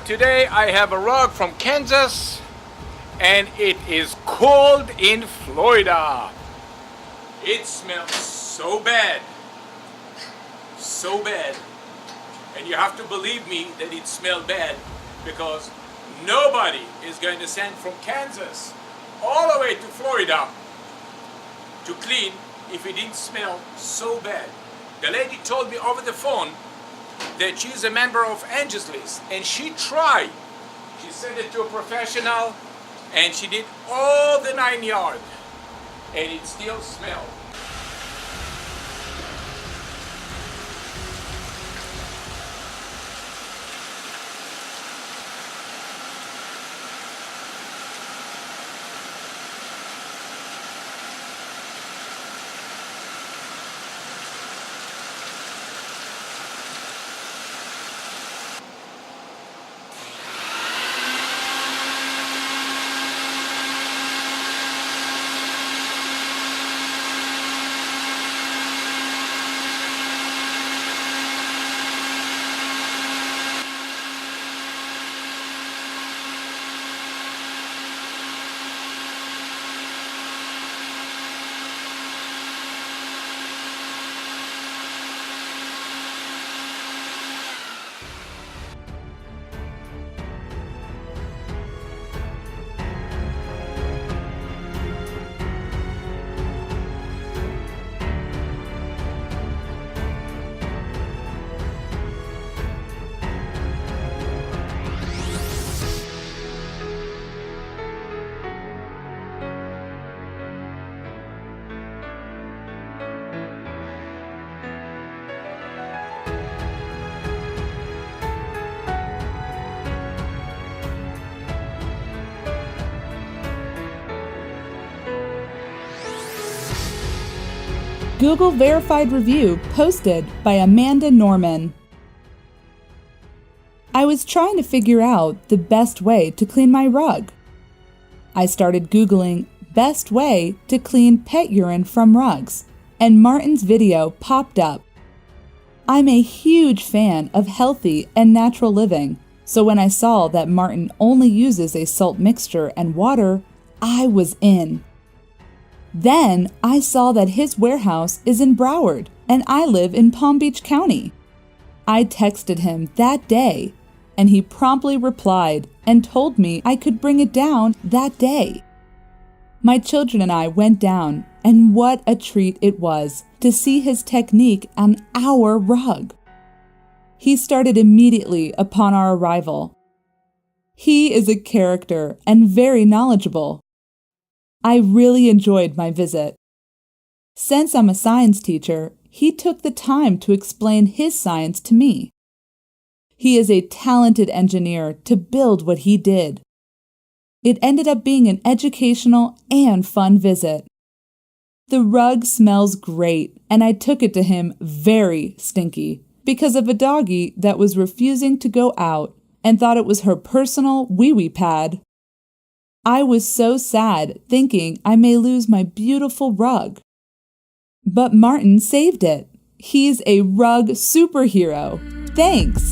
Today I have a rug from Kansas and it is cold in Florida. It smells so bad. So bad. And you have to believe me that it smelled bad because nobody is going to send from Kansas all the way to Florida to clean if it didn't smell so bad. The lady told me over the phone that she's a member of Angie's List and she tried. She sent it to a professional and she did all the 9 yards and it still smelled. Google verified review posted by Amanda Norman. I was trying to figure out the best way to clean my rug. I started Googling best way to clean pet urine from rugs, and Martin's video popped up. I'm a huge fan of healthy and natural living, so when I saw that Martin only uses a salt mixture and water, I was in. Then I saw that his warehouse is in Broward and I live in Palm Beach County. I texted him that day and he promptly replied and told me I could bring it down that day. My children and I went down and what a treat it was to see his technique on our rug. He started immediately upon our arrival. He is a character and very knowledgeable. I really enjoyed my visit. Since I'm a science teacher, he took the time to explain his science to me. He is a talented engineer to build what he did. It ended up being an educational and fun visit. The rug smells great, and I took it to him very stinky because of a doggie that was refusing to go out and thought it was her personal wee-wee pad. I was so sad, thinking I may lose my beautiful rug. But Martin saved it. He's a rug superhero. Thanks!